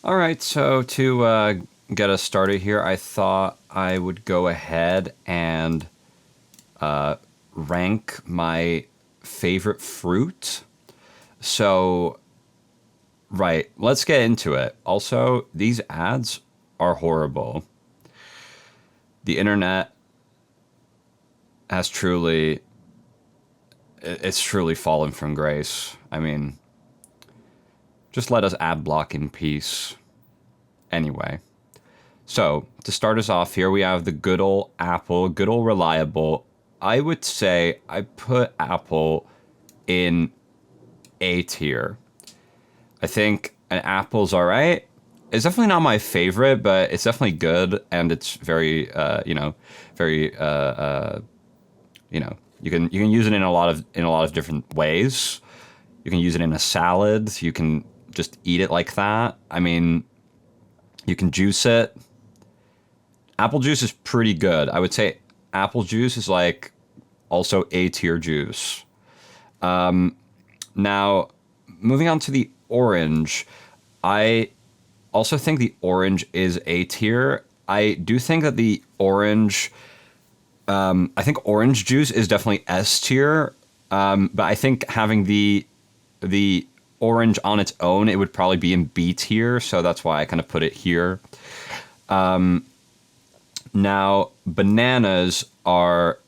All right, so to get us started here, I thought I would go ahead and rank my favorite fruit. So, right, let's get into it. Also, these ads are horrible. The internet has truly, it's truly fallen from grace. I mean, just let us ad block in peace. Anyway. So, to start us off here, we have the good old Apple, good old reliable. I would say I put Apple in A tier. I think an apple's all right. It's definitely not my favorite, but it's definitely good, and it's very, very, you can use it in a lot of different ways. You can use it in a salad. You can just eat it like that. I mean, you can juice it. Apple juice is pretty good. I would say apple juice is like also A tier juice. Now, moving on to the orange, I also think the orange is A tier. I do think that the orange, I think orange juice is definitely S tier. But I think having the orange on its own, it would probably be in B tier. So that's why I kind of put it here. Now, bananas are,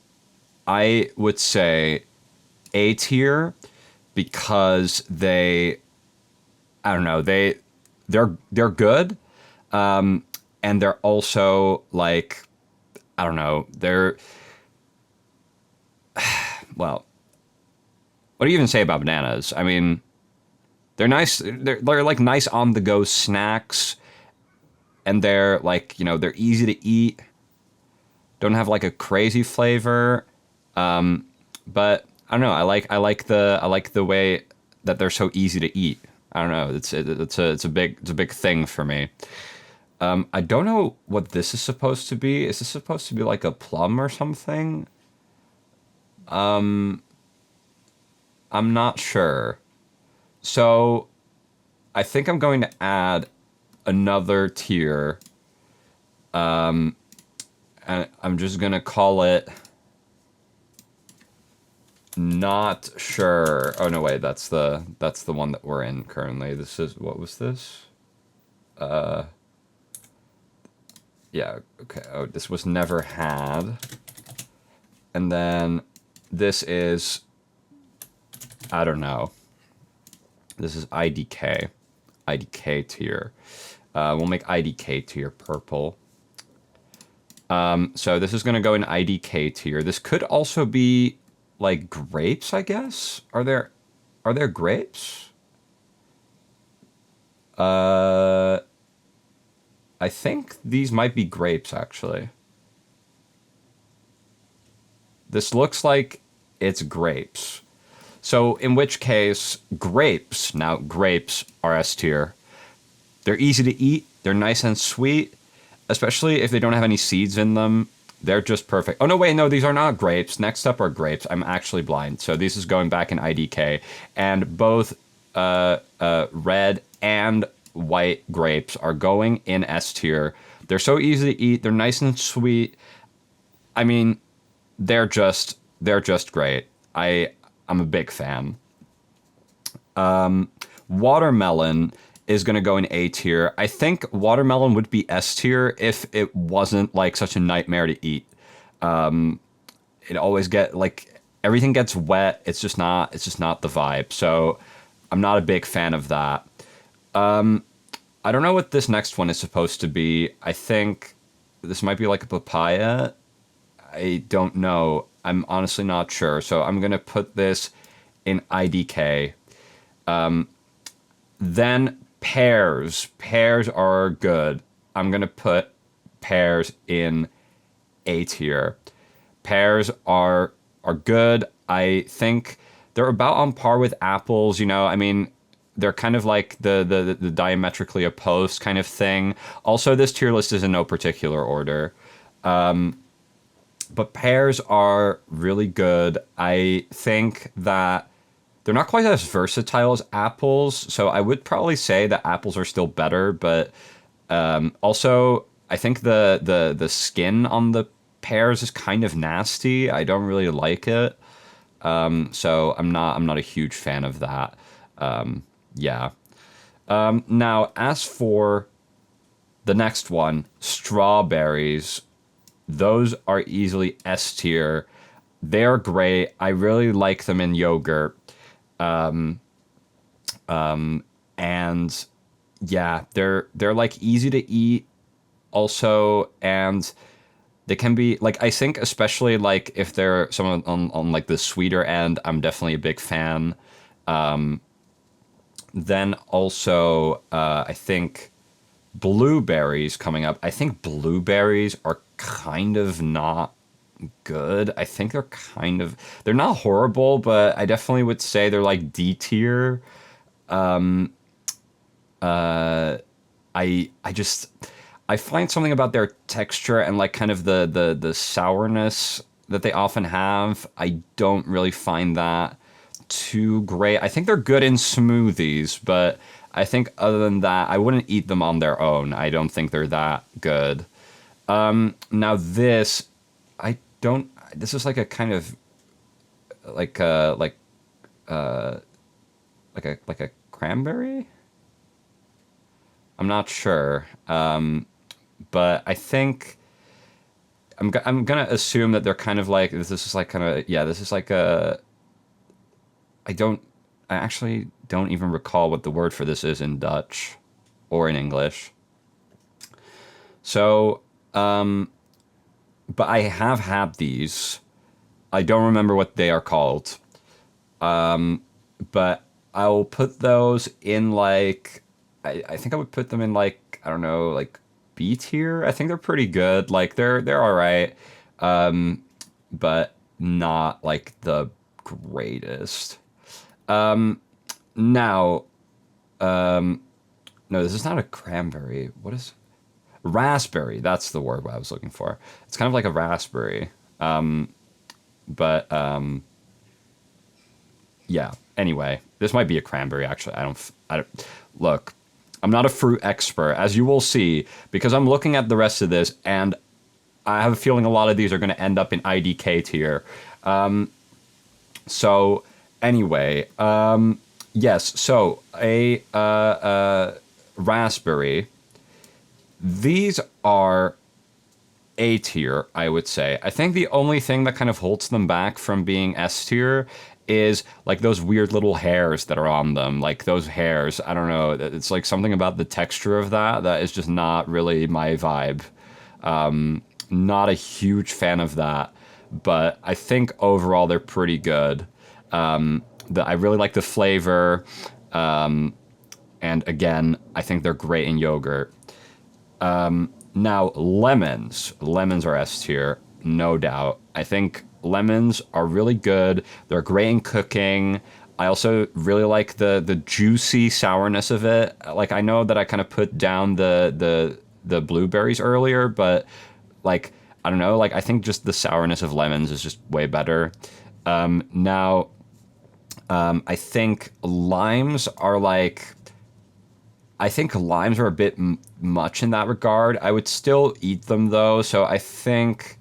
I would say, A tier because I don't know, they're good, and they're also like, I don't know, well, what do you even say about bananas? I mean, they're nice. They're like nice on the go snacks, and they're like they're easy to eat. Don't have like a crazy flavor, but I don't know. I like the way that they're so easy to eat. I don't know. It's a big thing for me. I don't know what this is supposed to be. Is this supposed to be like a plum or something? I'm not sure. So I think I'm going to add another tier, and I'm just gonna call it not sure. Oh no, wait, that's the one that we're in currently. This is what was this? Yeah, okay. Oh, this was never had. And then this is, I don't know. This is IDK. IDK tier. We'll make IDK tier purple. So this is going to go in IDK tier. This could also be like grapes, I guess. Are there grapes? I think these might be grapes actually. This looks like it's grapes. So in which case, grapes. Now grapes are S tier. They're easy to eat. They're nice and sweet, especially if they don't have any seeds in them. They're just perfect. Oh no, wait, no, these are not grapes. Next up are grapes. I'm actually blind. So this is going back in IDK, and both red and white grapes are going in S tier. They're so easy to eat. They're nice and sweet. I mean, they're just great. I'm a big fan. Watermelon is going to go in A tier. I think watermelon would be S tier if it wasn't like such a nightmare to eat. It always get like everything gets wet. It's just not the vibe. So I'm not a big fan of that. I don't know what this next one is supposed to be. I think this might be like a papaya. I don't know. I'm honestly not sure. So I'm going to put this in IDK. Then pears. Pears are good. I'm going to put pears in A tier. Pears are good. I think they're about on par with apples, I mean, they're kind of like the diametrically opposed kind of thing. Also, this tier list is in no particular order. But pears are really good. I think that they're not quite as versatile as apples. So I would probably say that apples are still better, but also I think the skin on the pears is kind of nasty. I don't really like it. So I'm not a huge fan of that. Yeah. Now, as for the next one, strawberries, those are easily S tier. They're great. I really like them in yogurt. And yeah, they're like easy to eat also, and they can be like, I think especially like if they're someone on like the sweeter end, I'm definitely a big fan. Then also I think blueberries coming up. I think blueberries are kind of not good. I think they're not horrible, but I definitely would say they're like D tier. I just I find something about their texture and like kind of the sourness that they often have. I don't really find that too great. I think they're good in smoothies, but I think other than that, I wouldn't eat them on their own. I don't think they're that good. Now this, I don't. This is like a kind of like like a cranberry. I'm not sure, but I think I'm gonna assume that they're kind of like this is like kind of yeah. This is like a I don't. I actually don't even recall what the word for this is in Dutch or in English. So, but I have had these. I don't remember what they are called. But I'll put those in like. I think I would put them in like I don't know like B tier. I think they're pretty good. Like they're all right, but not like the greatest. Now, no, this is not a cranberry. What is raspberry? That's the word I was looking for. It's kind of like a raspberry. But yeah. Anyway, this might be a cranberry. Actually, I don't. Look, I'm not a fruit expert, as you will see, because I'm looking at the rest of this, and I have a feeling a lot of these are going to end up in IDK tier. So anyway, yes. So a raspberry. These are A tier, I would say. I think the only thing that kind of holds them back from being S tier is like those weird little hairs that are on them. Like those hairs, I don't know. It's like something about the texture of that is just not really my vibe. Not a huge fan of that, but I think overall they're pretty good. I really like the flavor, and again, I think they're great in yogurt. Now, lemons are S tier, no doubt. I think lemons are really good. They're great in cooking. I also really like the juicy sourness of it. Like I know that I kind of put down the blueberries earlier, but like I don't know, like I think just the sourness of lemons is just way better. Now, I think limes are like. I think limes are a bit much in that regard. I would still eat them though, so I think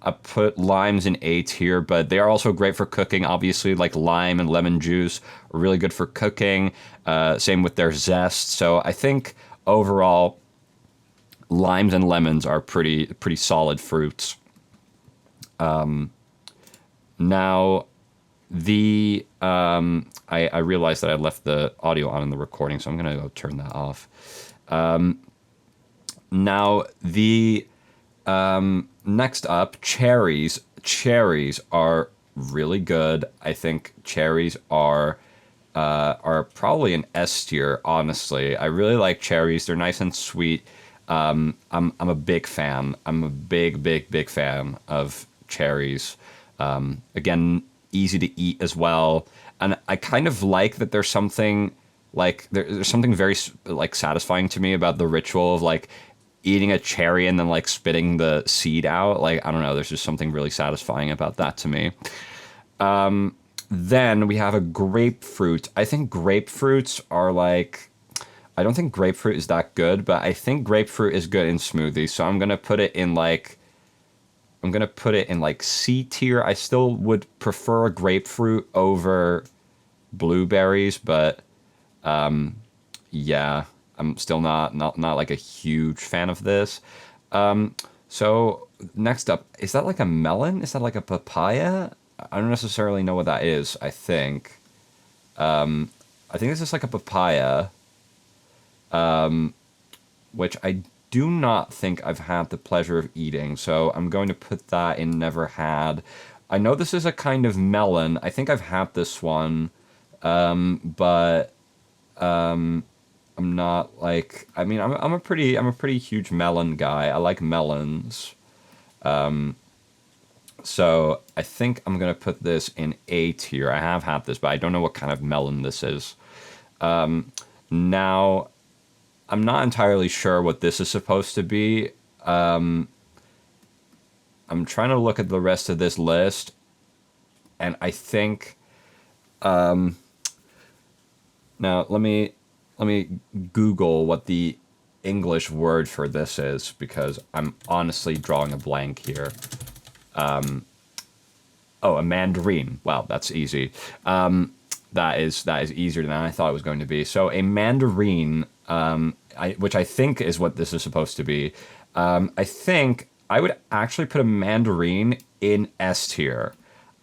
I put limes in A tier, but they are also great for cooking. Obviously, like lime and lemon juice are really good for cooking. Same with their zest. So I think overall, limes and lemons are pretty solid fruits. Now, the I realized that I left the audio on in the recording, so I'm gonna go turn that off. Now the next up, cherries. Cherries are really good. I think cherries are probably an S tier. Honestly, I really like cherries. They're nice and sweet. I'm a big fan. I'm a big fan of cherries. Again, easy to eat as well, and I kind of like that. There's something like there's something very like satisfying to me about the ritual of like eating a cherry and then like spitting the seed out. Like I don't know, there's just something really satisfying about that to me. Then we have a grapefruit. I think grapefruits are like, I don't think grapefruit is that good, but I think grapefruit is good in smoothies. So I'm gonna put it in like, I'm gonna put it in like C tier. I still would prefer a grapefruit over blueberries, but yeah, I'm still not like a huge fan of this. So next up, is that like a melon? Is that like a papaya? I don't necessarily know what that is. I think this is like a papaya, which I do not think I've had the pleasure of eating. So I'm going to put that in never had. I know this is a kind of melon. I think I've had this one, but I'm not like. I mean, I'm a pretty huge melon guy. I like melons. So I think I'm gonna put this in A tier. I have had this, but I don't know what kind of melon this is. Now I'm not entirely sure what this is supposed to be. I'm trying to look at the rest of this list, and I think now let me Google what the English word for this is because I'm honestly drawing a blank here. Oh, a mandarin. Wow, that's easy. That is easier than I thought it was going to be. So a mandarin, which I think is what this is supposed to be. I think I would actually put a mandarin in S tier.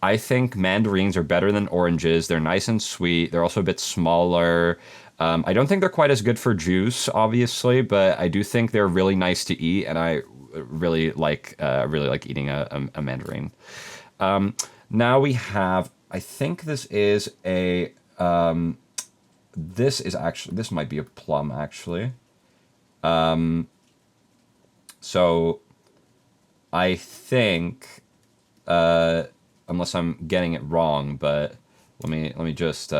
I think mandarins are better than oranges. They're nice and sweet. They're also a bit smaller. I don't think they're quite as good for juice, obviously, but I do think they're really nice to eat, and I really like eating a mandarin. Now we have. I think this is a. This might be a plum actually. So I think, unless I'm getting it wrong, but let me just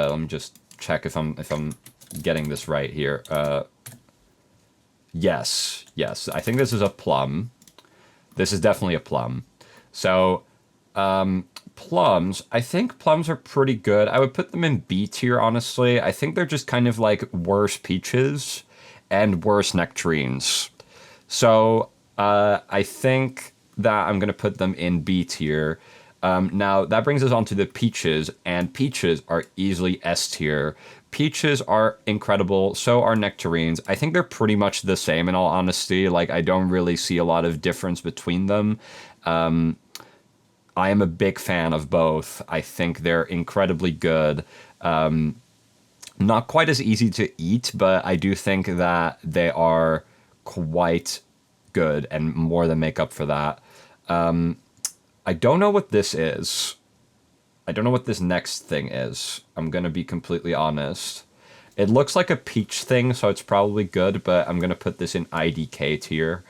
check if I'm getting this right here. Yes, I think this is a plum. This is definitely a plum. So plums, I think plums are pretty good. I would put them in B tier, honestly. I think they're just kind of like worse peaches and worse nectarines. So I think that I'm going to put them in B tier. Now, that brings us on to the peaches, and peaches are easily S tier. Peaches are incredible, so are nectarines. I think they're pretty much the same in all honesty. Like, I don't really see a lot of difference between them. I am a big fan of both. I think they're incredibly good. Not quite as easy to eat, but I do think that they are quite good and more than make up for that. I don't know what this is. I don't know what this next thing is. I'm going to be completely honest. It looks like a peach thing, so it's probably good, but I'm going to put this in IDK tier.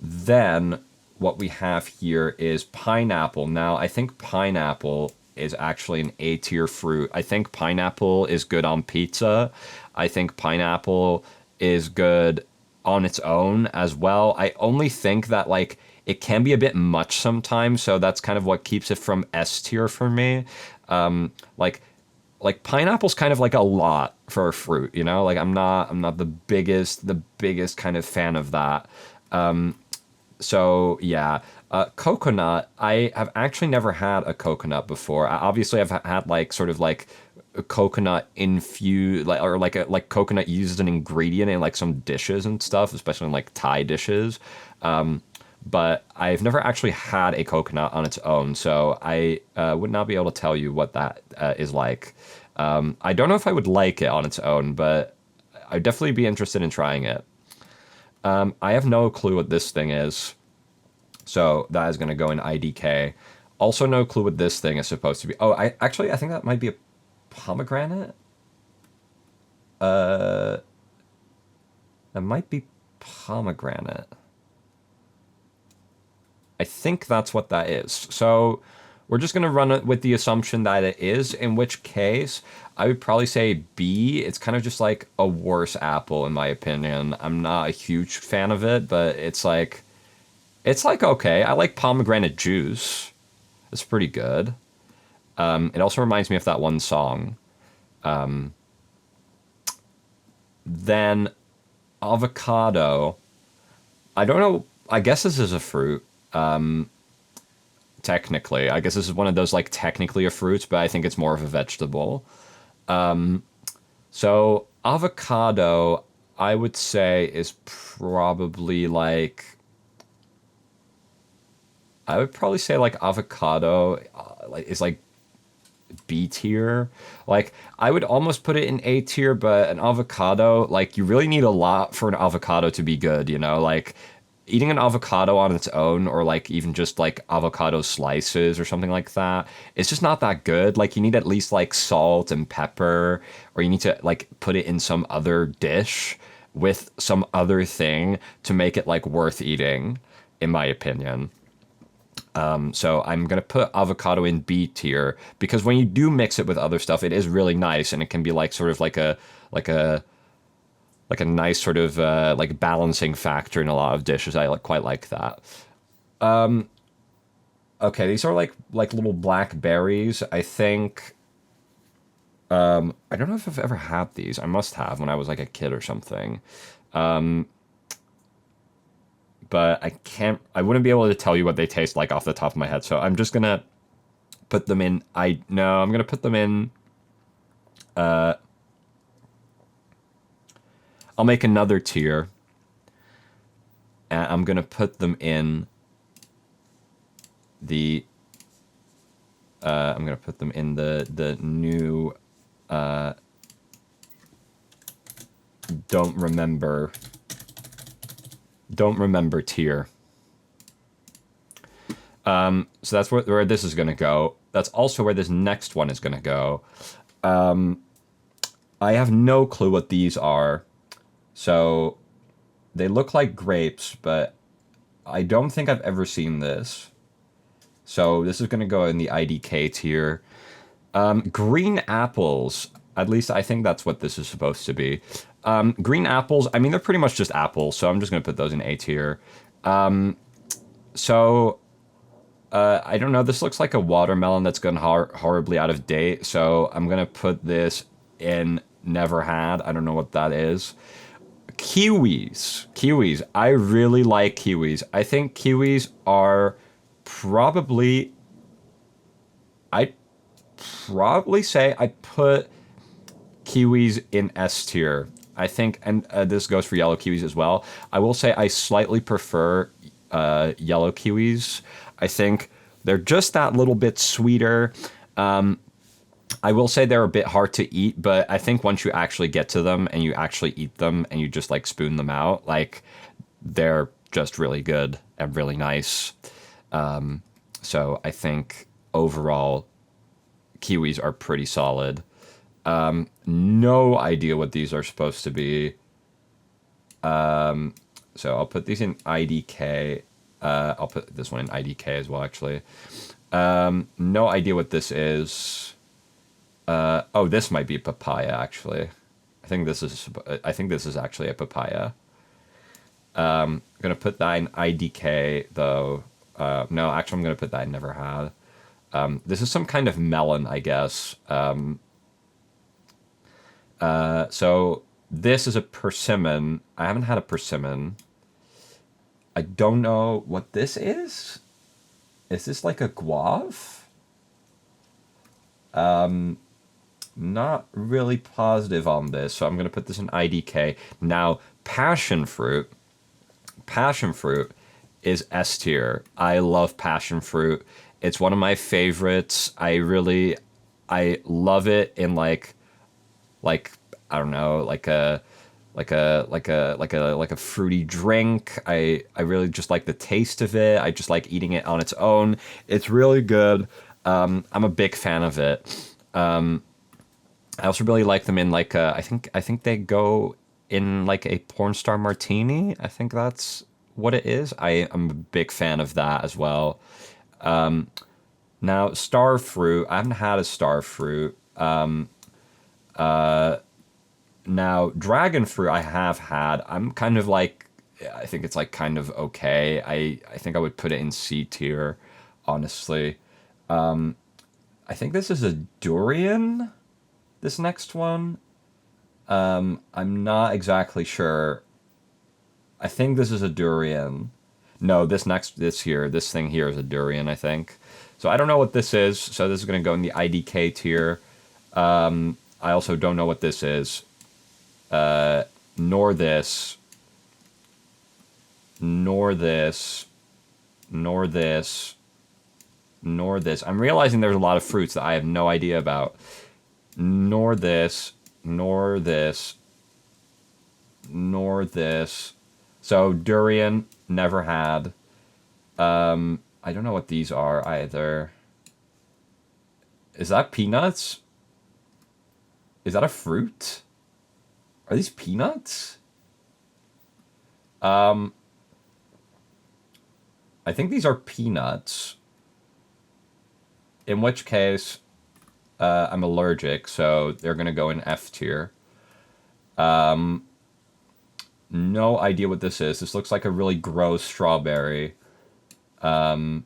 Then what we have here is pineapple. Now, I think pineapple is actually an A tier fruit. I think pineapple is good on pizza. I think pineapple is good on its own as well. I only think that like it can be a bit much sometimes, so that's kind of what keeps it from S tier for me. Like pineapple's kind of like a lot for a fruit, you know? Like I'm not the biggest kind of fan of that. So yeah, coconut. I have actually never had a coconut before. Obviously, I've had like sort of like a coconut infused, like or like coconut used as an ingredient in like some dishes and stuff, especially in like Thai dishes. But I've never actually had a coconut on its own, so I would not be able to tell you what that is like. I don't know if I would like it on its own, but I'd definitely be interested in trying it. I have no clue what this thing is, so that is going to go in IDK. Also, no clue what this thing is supposed to be. Oh, I think that might be a pomegranate. That might be pomegranate. I think that's what that is. So we're just going to run it with the assumption that it is, in which case I would probably say B. It's kind of just like a worse apple, in my opinion. I'm not a huge fan of it, but it's like okay. I like pomegranate juice. It's pretty good. It also reminds me of that one song. Then avocado. I don't know. I guess this is a fruit. Technically, I guess this is one of those like technically a fruit, but I think it's more of a vegetable. So avocado, I would say, is probably like I would probably say like avocado like is like B tier. Like I would almost put it in A tier, but an avocado, like you really need a lot for an avocado to be good, you know? Like eating an avocado on its own or like even just like avocado slices or something like that, it's just not that good. Like you need at least like salt and pepper or you need to like put it in some other dish with some other thing to make it like worth eating, in my opinion. So I'm gonna put avocado in B tier because when you do mix it with other stuff, it is really nice and it can be like sort of like a like a nice sort of like balancing factor in a lot of dishes. I like quite like that. Okay, these are like little black berries. I think I don't know if I've ever had these. I must have when I was like a kid or something. But I can't. I wouldn't be able to tell you what they taste like off the top of my head. So I'm just gonna put them in. I no, I'm gonna put them in. I'll make another tier, and I'm gonna put them in the. I'm gonna put them in the new. Don't remember. Don't remember tier. So that's where this is gonna go. That's also where this next one is gonna go. I have no clue what these are. So they look like grapes, but I don't think I've ever seen this. So this is going to go in the IDK tier. Green apples. At least I think that's what this is supposed to be. Green apples, I mean, they're pretty much just apples, so I'm just going to put those in A tier. So I don't know. This looks like a watermelon that's gone horribly out of date, so I'm going to put this in never had. I don't know what that is. Kiwis. I really like kiwis. I think kiwis are probably. I'd probably say I put kiwis in S tier. I think, and this goes for yellow kiwis as well. I will say I slightly prefer yellow kiwis. I think they're just that little bit sweeter. I will say they're a bit hard to eat, but I think once you actually get to them and you actually eat them and you just like spoon them out, like they're just really good and really nice. So I think overall, kiwis are pretty solid. No idea what these are supposed to be. So I'll put these in IDK. I'll put this one in IDK as well, actually. No idea what this is. Oh, this might be papaya, actually. I think this is actually a papaya. I'm gonna put that in IDK though. No, actually, I'm gonna put that in never had. This is some kind of melon, I guess. So this is a persimmon. I haven't had a persimmon. I don't know what this is. Is this like a guave? Not really positive on this, so I'm gonna put this in IDK. Now, passion fruit. Passion fruit is S tier. I love passion fruit. It's one of my favorites. I love it in like I don't know, like a fruity drink. I really just like the taste of it. I just like eating it on its own. It's really good. I'm a big fan of it. I also really like them in like I think they go in like a porn star martini. I think that's what it is. I am a big fan of that as well. Now star fruit. I haven't had a star fruit. Now dragon fruit I have had. I'm kind of like I think it's like kind of okay. I think I would put it in C tier, honestly. I think this is a durian. This next one. I'm not exactly sure. I think this is a durian. No, this thing here is a durian, I think. So I don't know what this is. So this is going to go in the IDK tier. I also don't know what this is. Nor this. Nor this. Nor this. Nor this. I'm realizing there's a lot of fruits that I have no idea about. Nor this. Nor this. Nor this. So durian, never had. I don't know what these are either. Is that peanuts? Is that a fruit? Are these peanuts? I think these are peanuts. In which case, I'm allergic, so they're gonna go in F tier. No idea what this is. This looks like a really gross strawberry. No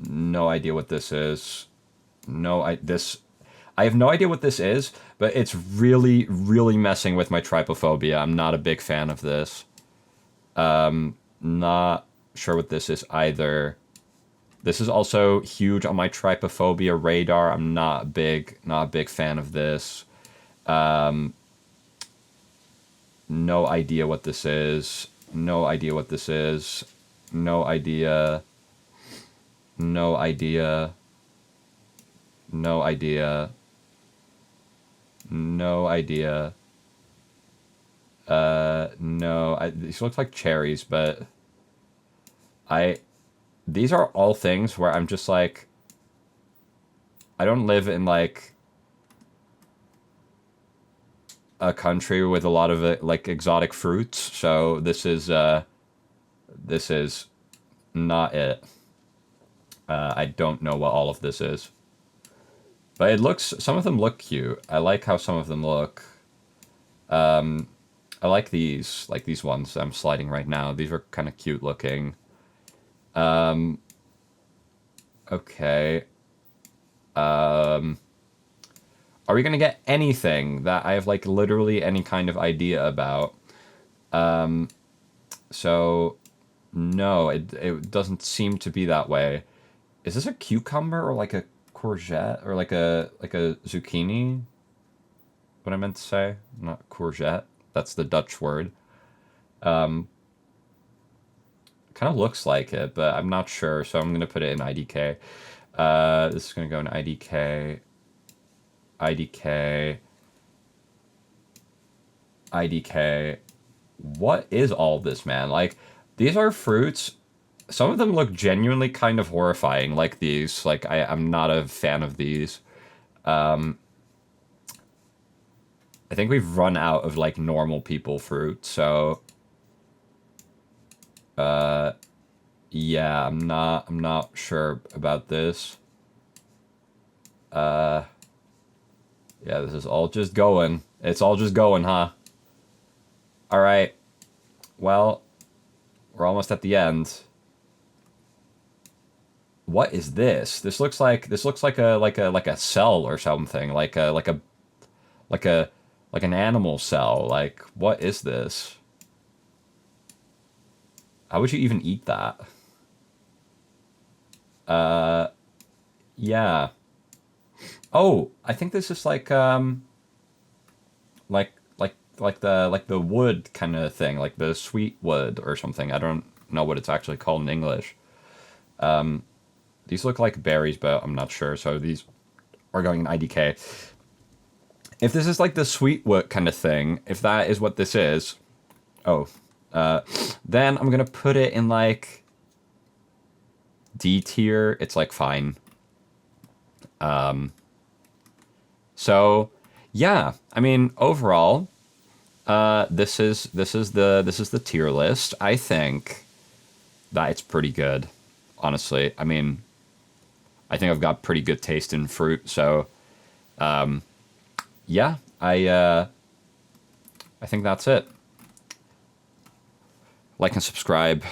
idea what this is. I have no idea what this is, but it's really, really messing with my trypophobia. I'm not a big fan of this. Not sure what this is either. This is also huge on my trypophobia radar. I'm not a big fan of this. No idea what this is. No idea what this is. No idea. No idea. No idea. No idea. No. These look like cherries, but these are all things where I'm just like, I don't live in like a country with a lot of like exotic fruits, so this is not it. I don't know what all of this is, but some of them look cute. I like how some of them look. I like these ones I'm sliding right now. These are kind of cute looking. Okay. Are we gonna get anything that I have like literally any kind of idea about? So no, it doesn't seem to be that way. Is this a cucumber or like a courgette or like a zucchini? What I meant to say, not courgette. That's the Dutch word. Kind of looks like it, but I'm not sure, so I'm gonna put it in IDK. This is gonna go in IDK. IDK. IDK. What is all this, man? Like, these are fruits. Some of them look genuinely kind of horrifying, like these. Like, I'm not a fan of these. I think we've run out of, like, normal people fruit, so... yeah, I'm not sure about this. Yeah, this is all just going. It's all just going, huh? Alright. Well, we're almost at the end. What is this? This looks like a cell or something. Like an animal cell. Like, what is this? How would you even eat that? Yeah. Oh, I think this is like the wood kind of thing, like the sweet wood or something. I don't know what it's actually called in English. These look like berries, but I'm not sure. So these are going in IDK. If this is like the sweet wood kind of thing, if that is what this is, then I'm gonna put it in like D tier. It's like fine. So yeah, I mean overall, this is the tier list. I think that it's pretty good, honestly. I mean, I think I've got pretty good taste in fruit, so yeah, I think that's it. Like and subscribe.